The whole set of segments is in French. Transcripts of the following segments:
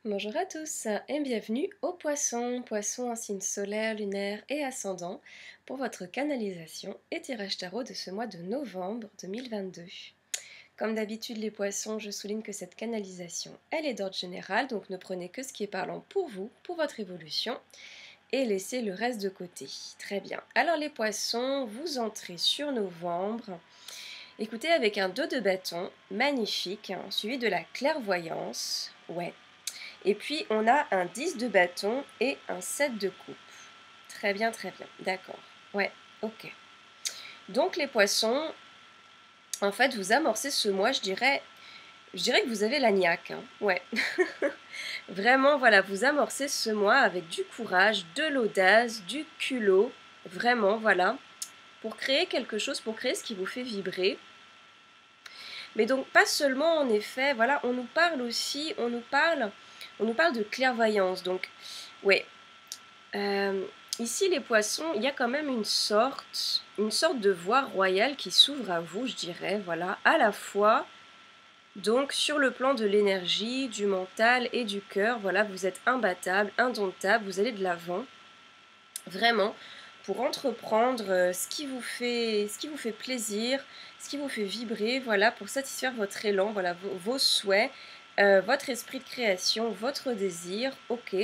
Bonjour à tous et bienvenue au Poisson, Poisson en signe solaire, lunaire et ascendant pour votre canalisation et tirage tarot de ce mois de novembre 2022. Comme d'habitude les poissons, je souligne que cette canalisation, elle est d'ordre général, donc ne prenez que ce qui est parlant pour vous, pour votre évolution et laissez le reste de côté. Très bien. Alors les poissons, vous entrez sur novembre. Écoutez avec un dos de bâton magnifique, suivi de la clairvoyance. Ouais. Et puis on a un 10 de bâton et un 7 de coupe. Très bien, d'accord. Ouais, ok. Donc les poissons, en fait, vous amorcez ce mois, je dirais que vous avez la niaque, hein. Ouais. Vraiment, voilà, vous amorcez ce mois avec du courage, de l'audace, du culot, vraiment, voilà, pour créer quelque chose, pour créer ce qui vous fait vibrer. Mais donc pas seulement en effet, voilà, on nous parle aussi, on nous parle de clairvoyance. Donc, ouais, ici les poissons, il y a quand même une sorte de voie royale qui s'ouvre à vous, je dirais, voilà, à la fois. Donc sur le plan de l'énergie, du mental et du cœur, voilà, vous êtes imbattable, indomptable, vous allez de l'avant, vraiment, pour entreprendre ce qui vous fait plaisir, ce qui vous fait vibrer, voilà, pour satisfaire votre élan, voilà, vos souhaits, votre esprit de création, votre désir, ok.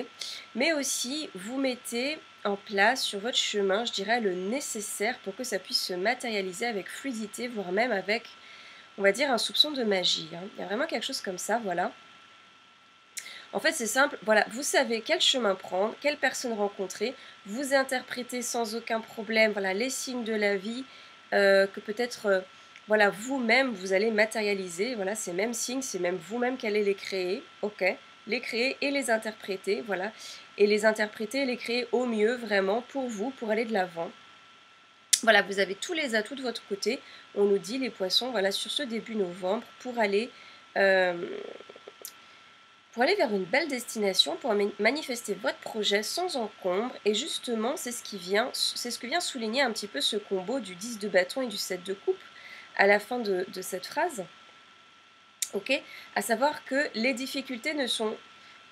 Mais aussi, vous mettez en place sur votre chemin, je dirais, le nécessaire pour que ça puisse se matérialiser avec fluidité, voire même avec, on va dire, un soupçon de magie, hein. Il y a vraiment quelque chose comme ça, voilà. En fait, c'est simple, voilà, vous savez quel chemin prendre, quelle personne rencontrer, vous interprétez sans aucun problème, voilà, les signes de la vie que peut-être, voilà, vous-même, vous allez matérialiser, voilà, ces mêmes signes, c'est même vous-même qui allez les créer, ok, les créer et les interpréter, voilà, et les interpréter et les créer au mieux, vraiment, pour vous, pour aller de l'avant. Voilà, vous avez tous les atouts de votre côté, on nous dit, les poissons, voilà, sur ce début novembre, euh, pour aller vers une belle destination, pour manifester votre projet sans encombre. Et justement, c'est ce que vient souligner un petit peu ce combo du 10 de bâton et du 7 de coupe à la fin de cette phrase. Ok, à savoir que les difficultés ne sont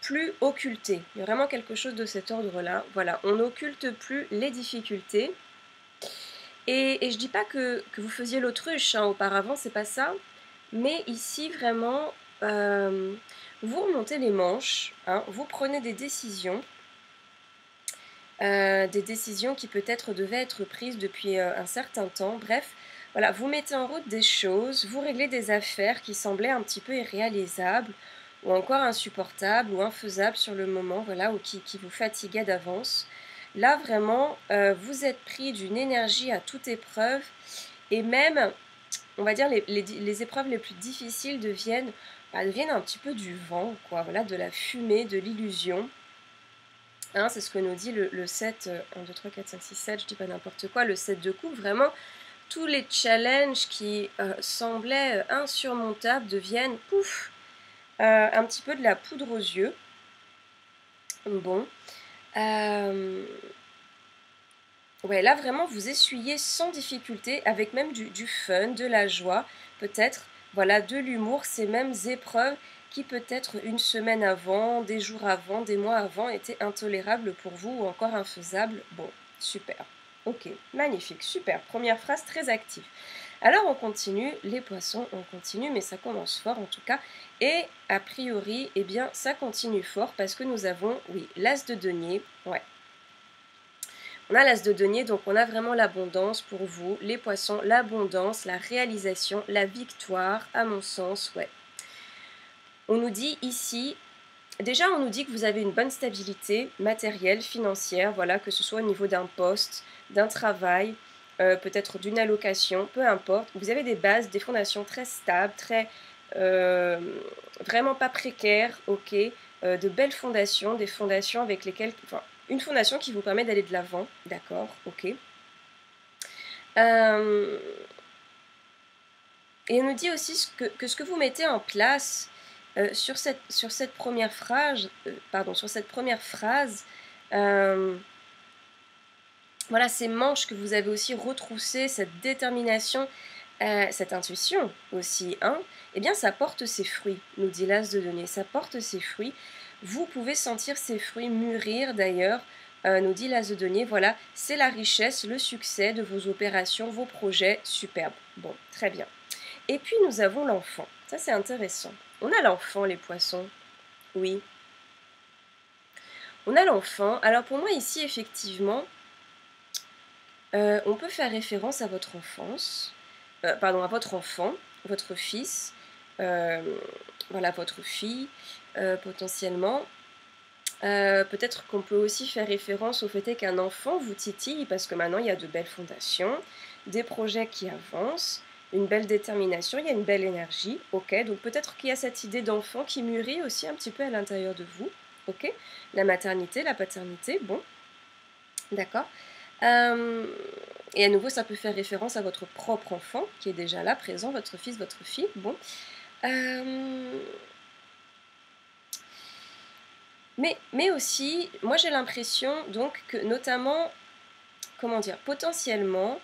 plus occultées. Il y a vraiment quelque chose de cet ordre-là. Voilà, on n'occulte plus les difficultés. Et je dis pas que vous faisiez l'autruche, hein, auparavant, c'est pas ça. Mais ici, vraiment, vous remontez les manches, hein, vous prenez des décisions qui peut-être devaient être prises depuis un certain temps. Bref, voilà, vous mettez en route des choses, vous réglez des affaires qui semblaient un petit peu irréalisables, ou encore insupportables, ou infaisables sur le moment, voilà, ou qui vous fatiguaient d'avance. Là, vraiment, vous êtes pris d'une énergie à toute épreuve, et même, on va dire, les épreuves les plus difficiles deviennent un petit peu du vent, quoi, voilà, de la fumée, de l'illusion. Hein, c'est ce que nous dit le 7, 1, 2, 3, 4, 5, 6, 7, je dis pas n'importe quoi, le 7 de coupe, vraiment, tous les challenges qui semblaient insurmontables deviennent, pouf, un petit peu de la poudre aux yeux. Bon. Ouais, là vraiment vous essuyez sans difficulté, avec même du fun, de la joie, peut-être, voilà, de l'humour, ces mêmes épreuves qui peut-être une semaine avant, des jours avant, des mois avant étaient intolérables pour vous ou encore infaisables. Bon, super. Ok, magnifique, super. Première phrase très active. Alors on continue, les poissons, on continue, mais ça commence fort en tout cas. Et a priori, eh bien, ça continue fort parce que nous avons, oui, l'as de denier, ouais. On a l'as de denier, donc on a vraiment l'abondance pour vous, les poissons, l'abondance, la réalisation, la victoire, à mon sens, ouais. On nous dit ici, déjà on nous dit que vous avez une bonne stabilité matérielle, financière, voilà, que ce soit au niveau d'un poste, d'un travail, peut-être d'une allocation, peu importe. Vous avez des bases, des fondations très stables, très euh, vraiment pas précaires, ok, de belles fondations, des fondations avec lesquelles, enfin, une fondation qui vous permet d'aller de l'avant, d'accord, ok. Euh, et on nous dit aussi que ce que vous mettez en place sur cette première phrase, voilà, ces manches que vous avez aussi retroussées, cette détermination, Cette intuition aussi, hein, eh bien ça porte ses fruits, nous dit l'As de denier, ça porte ses fruits. Vous pouvez sentir ces fruits mûrir d'ailleurs, nous dit l'As de denier, voilà, c'est la richesse, le succès de vos opérations, vos projets, superbe. Bon, très bien. Et puis nous avons l'enfant, ça c'est intéressant. On a l'enfant les poissons, oui. On a l'enfant, alors pour moi ici effectivement, on peut faire référence à votre enfance, pardon, à votre enfant, votre fils, voilà, votre fille, potentiellement. Peut-être qu'on peut aussi faire référence au fait qu'un enfant vous titille, parce que maintenant il y a de belles fondations, des projets qui avancent, une belle détermination, il y a une belle énergie, ok. Donc peut-être qu'il y a cette idée d'enfant qui mûrit aussi un petit peu à l'intérieur de vous, ok. La maternité, la paternité, bon, d'accord. Et à nouveau, ça peut faire référence à votre propre enfant qui est déjà là, présent, votre fils, votre fille. Bon. Mais aussi, moi j'ai l'impression donc que notamment, comment dire, potentiellement,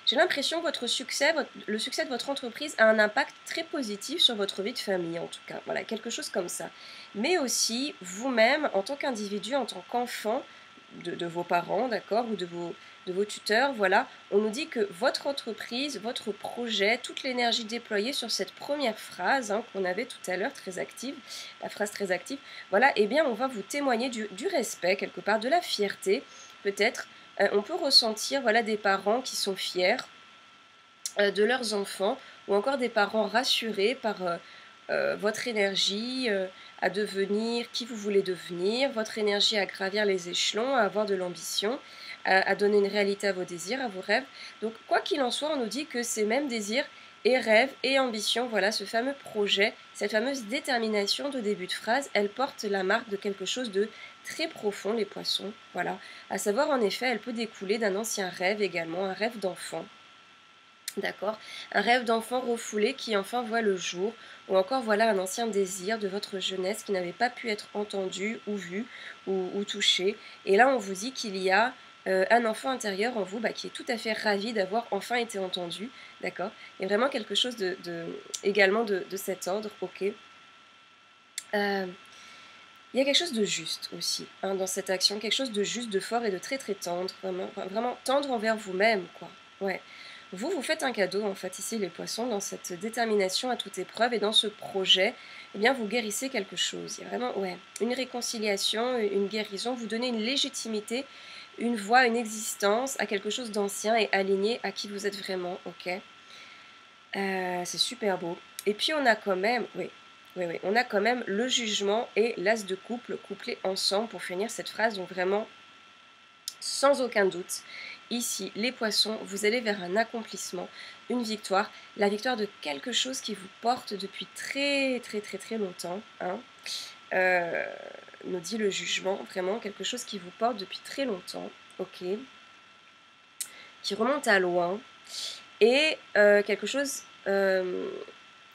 j'ai l'impression que votre succès, le succès de votre entreprise a un impact très positif sur votre vie de famille en tout cas. Voilà, quelque chose comme ça. Mais aussi, vous-même, en tant qu'individu, en tant qu'enfant de vos parents, d'accord, ou de vos tuteurs, voilà, on nous dit que votre entreprise, votre projet, toute l'énergie déployée sur cette première phrase hein, qu'on avait tout à l'heure, très active, la phrase très active, voilà, eh bien on va vous témoigner du respect quelque part, de la fierté, peut-être. On peut ressentir voilà, des parents qui sont fiers de leurs enfants, ou encore des parents rassurés par votre énergie à devenir qui vous voulez devenir, votre énergie à gravir les échelons, à avoir de l'ambition, à donner une réalité à vos désirs, à vos rêves. Donc quoi qu'il en soit, on nous dit que ces mêmes désirs et rêves et ambitions, voilà, ce fameux projet, cette fameuse détermination de début de phrase, elle porte la marque de quelque chose de très profond, les poissons, voilà. À savoir, en effet, elle peut découler d'un ancien rêve également, un rêve d'enfant. D'accord. Un rêve d'enfant refoulé qui enfin voit le jour, ou encore voilà un ancien désir de votre jeunesse qui n'avait pas pu être entendu ou vu ou touché. Et là, on vous dit qu'il y a un enfant intérieur en vous qui est tout à fait ravi d'avoir enfin été entendu. D'accord. Il y a vraiment quelque chose également de cet ordre, ok. Il y a quelque chose de juste aussi hein, dans cette action, quelque chose de juste, de fort et de très très tendre, vraiment, vraiment tendre envers vous-même, quoi. Ouais. Vous faites un cadeau en fait ici les poissons dans cette détermination à toute épreuve et dans ce projet, eh bien vous guérissez quelque chose. Il y a vraiment ouais, une réconciliation, une guérison, vous donnez une légitimité, une voix, une existence à quelque chose d'ancien et aligné à qui vous êtes vraiment, ok. C'est super beau. Et puis on a quand même, oui, on a quand même le jugement et l'as de couple couplés ensemble pour finir cette phrase. Donc vraiment, sans aucun doute, ici, les poissons, vous allez vers un accomplissement, une victoire, la victoire de quelque chose qui vous porte depuis très très très très longtemps. Hein. Nous dit le jugement, vraiment quelque chose qui vous porte depuis très longtemps, ok, qui remonte à loin, et quelque chose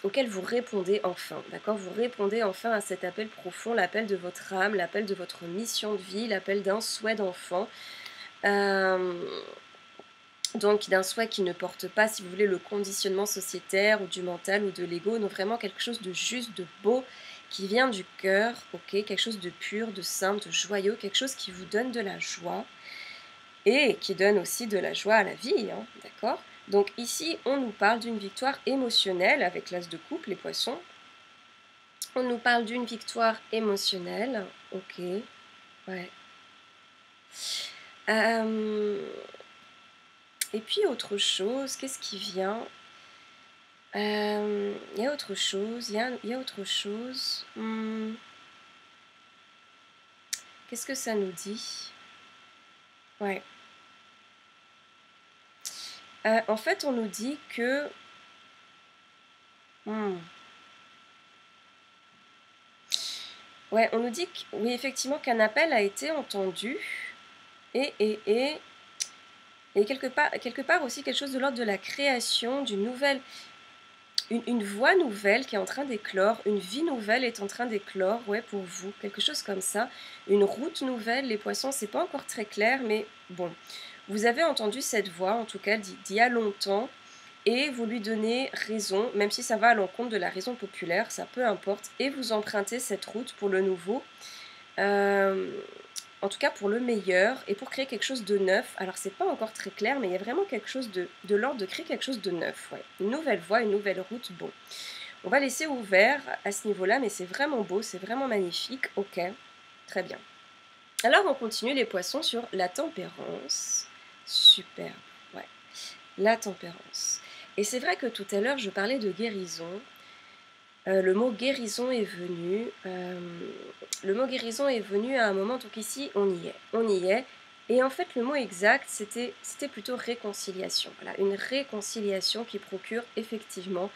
auquel vous répondez enfin, d'accord. Vous répondez enfin à cet appel profond, l'appel de votre âme, l'appel de votre mission de vie, l'appel d'un souhait d'enfant. Donc d'un souhait qui ne porte pas, si vous voulez, le conditionnement sociétaire ou du mental ou de l'ego, non vraiment quelque chose de juste, de beau, qui vient du cœur, ok, quelque chose de pur, de simple, de joyeux, quelque chose qui vous donne de la joie et qui donne aussi de la joie à la vie, hein, d'accord. Donc ici, on nous parle d'une victoire émotionnelle avec l'as de coupe, les poissons. On nous parle d'une victoire émotionnelle, ok, ouais. Et puis autre chose, qu'est-ce qui vient? Il y a autre chose, il y a autre chose. Qu'est-ce que ça nous dit? Ouais. En fait, on nous dit que... Ouais, on nous dit que, oui, effectivement, qu'un appel a été entendu et quelque part aussi quelque chose de l'ordre de la création d'une nouvelle... une voie nouvelle qui est en train d'éclore, une vie nouvelle est en train d'éclore, ouais, pour vous, quelque chose comme ça. Une route nouvelle, les poissons, c'est pas encore très clair, mais bon. Vous avez entendu cette voix, en tout cas d'il y a longtemps, et vous lui donnez raison, même si ça va à l'encontre de la raison populaire, ça peu importe, et vous empruntez cette route pour le nouveau. En tout cas pour le meilleur et pour créer quelque chose de neuf. Alors c'est pas encore très clair, mais il y a vraiment quelque chose de l'ordre de créer quelque chose de neuf. Ouais. Une nouvelle voie, une nouvelle route. Bon, on va laisser ouvert à ce niveau-là, mais c'est vraiment beau, c'est vraiment magnifique. Ok, très bien. Alors on continue les poissons sur la tempérance. Super, ouais. La tempérance. Et c'est vrai que tout à l'heure je parlais de guérison. Le mot guérison est venu. Le mot guérison est venu à un moment, donc ici on y est. On y est. Et en fait le mot exact c'était plutôt réconciliation. Voilà, une réconciliation qui procure effectivement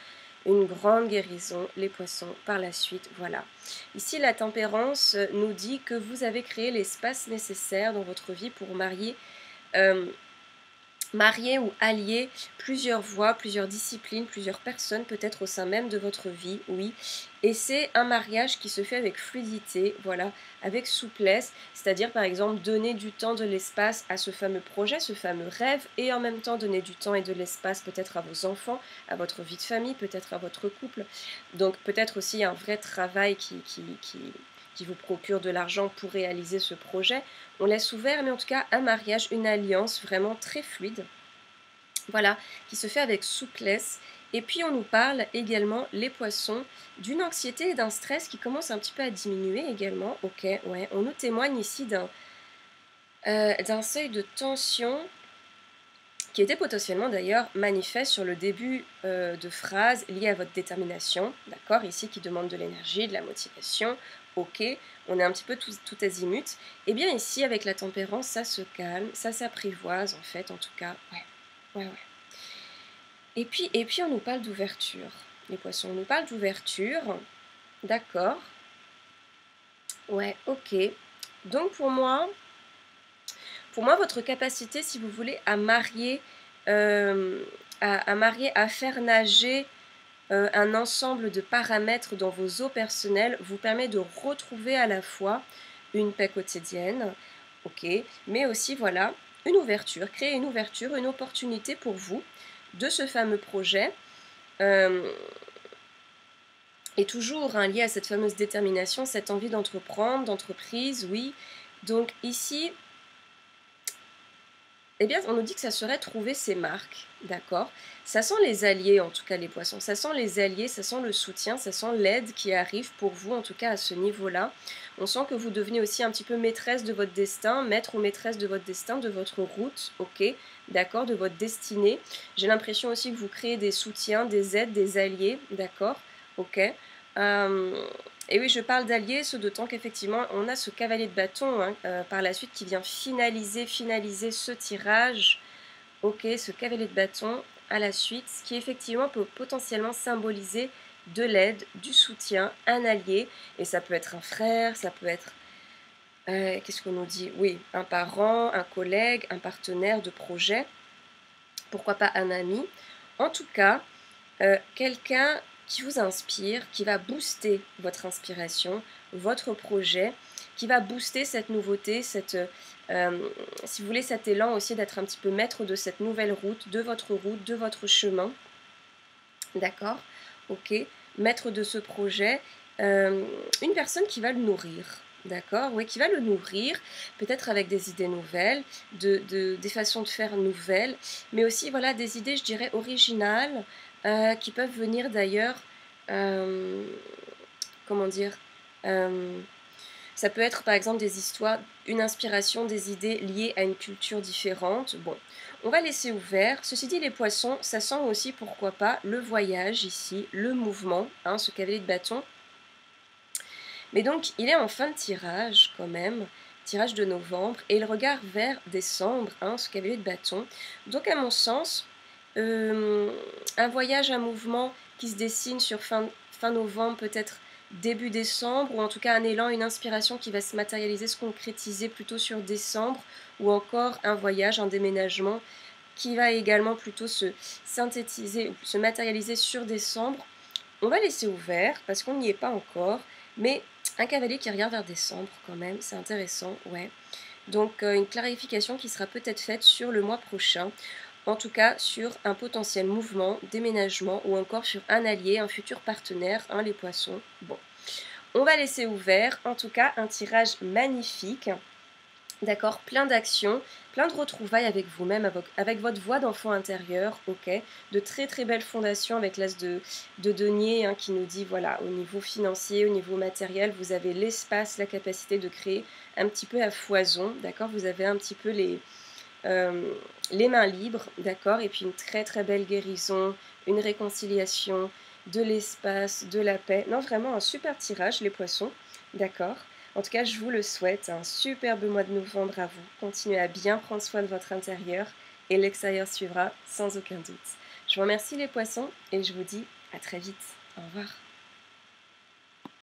une grande guérison, les poissons par la suite. Voilà. Ici la tempérance nous dit que vous avez créé l'espace nécessaire dans votre vie pour marier ou allier plusieurs voies, plusieurs disciplines, plusieurs personnes, peut-être au sein même de votre vie, oui. Et c'est un mariage qui se fait avec fluidité, voilà, avec souplesse, c'est-à-dire par exemple donner du temps, de l'espace à ce fameux projet, ce fameux rêve, et en même temps donner du temps et de l'espace peut-être à vos enfants, à votre vie de famille, peut-être à votre couple. Donc peut-être aussi un vrai travail qui vous procure de l'argent pour réaliser ce projet. On laisse ouvert, mais en tout cas un mariage, une alliance vraiment très fluide, voilà, qui se fait avec souplesse. Et puis on nous parle également, les poissons, d'une anxiété et d'un stress qui commence un petit peu à diminuer également. Ok, ouais, on nous témoigne ici d'un seuil de tension qui était potentiellement d'ailleurs manifeste sur le début de phrase liée à votre détermination, d'accord, ici qui demande de l'énergie, de la motivation, ok, on est un petit peu tout azimut, et bien ici avec la tempérance, ça se calme, ça s'apprivoise en fait, en tout cas, ouais. Et puis on nous parle d'ouverture, les poissons, on nous parle d'ouverture, d'accord, ouais, ok, donc pour moi, votre capacité, si vous voulez, à marier, à faire nager un ensemble de paramètres dans vos eaux personnelles vous permet de retrouver à la fois une paix quotidienne, ok, mais aussi, voilà, une ouverture, créer une ouverture, une opportunité pour vous de ce fameux projet. Et toujours lié à cette fameuse détermination, cette envie d'entreprendre, d'entreprise, oui. Donc ici, eh bien, on nous dit que ça serait trouver ses marques, d'accord. Ça sent les alliés, en tout cas les poissons, ça sent les alliés, ça sent le soutien, ça sent l'aide qui arrive pour vous, en tout cas à ce niveau-là. On sent que vous devenez aussi un petit peu maîtresse de votre destin, maître ou maîtresse de votre destin, de votre route, ok, d'accord, de votre destinée. J'ai l'impression aussi que vous créez des soutiens, des aides, des alliés, d'accord, ok. Et oui, je parle d'alliés, ce d'autant qu'effectivement, on a ce cavalier de bâton par la suite qui vient finaliser ce tirage. Ok, ce cavalier de bâton à la suite, ce qui effectivement peut potentiellement symboliser de l'aide, du soutien, un allié. Et ça peut être un frère, ça peut être, qu'est-ce qu'on nous dit? Oui, un parent, un collègue, un partenaire de projet. Pourquoi pas un ami? En tout cas, quelqu'un qui vous inspire, qui va booster votre inspiration, votre projet, qui va booster cette nouveauté, si vous voulez, cet élan aussi d'être un petit peu maître de cette nouvelle route, de votre chemin. D'accord? Ok. Maître de ce projet. Une personne qui va le nourrir. D'accord? Oui, qui va le nourrir, peut-être avec des idées nouvelles, des façons de faire nouvelles, mais aussi, voilà, des idées, je dirais, originales, qui peuvent venir d'ailleurs, comment dire, ça peut être par exemple des histoires, une inspiration, des idées liées à une culture différente. Bon, on va laisser ouvert. Ceci dit, les poissons, ça sent aussi, pourquoi pas, le voyage ici, le mouvement, ce cavalier de bâton. Mais donc, il est en fin de tirage quand même, tirage de novembre, et il regarde vers décembre, ce cavalier de bâton. Donc, à mon sens, un voyage, un mouvement qui se dessine sur fin novembre, peut-être début décembre, ou en tout cas un élan, une inspiration qui va se matérialiser, se concrétiser plutôt sur décembre, ou encore un voyage, un déménagement, qui va également plutôt se synthétiser, se matérialiser sur décembre. On va laisser ouvert parce qu'on n'y est pas encore, mais un cavalier qui regarde vers décembre quand même, c'est intéressant, ouais. Donc une clarification qui sera peut-être faite sur le mois prochain, en tout cas sur un potentiel mouvement, déménagement ou encore sur un allié, un futur partenaire, hein, les poissons. Bon, on va laisser ouvert, en tout cas un tirage magnifique. D'accord, plein d'actions, plein de retrouvailles avec vous-même, avec votre voix d'enfant intérieur, ok. De très très belles fondations avec l'as de denier, hein, qui nous dit, voilà, au niveau financier, au niveau matériel, vous avez l'espace, la capacité de créer un petit peu à foison, d'accord. Vous avez un petit peu les mains libres, d'accord. Et puis une très très belle guérison, une réconciliation, de l'espace, de la paix. Non, vraiment un super tirage, les poissons, d'accord. En tout cas, je vous le souhaite, un superbe mois de novembre à vous. Continuez à bien prendre soin de votre intérieur et l'extérieur suivra sans aucun doute. Je vous remercie les poissons et je vous dis à très vite. Au revoir.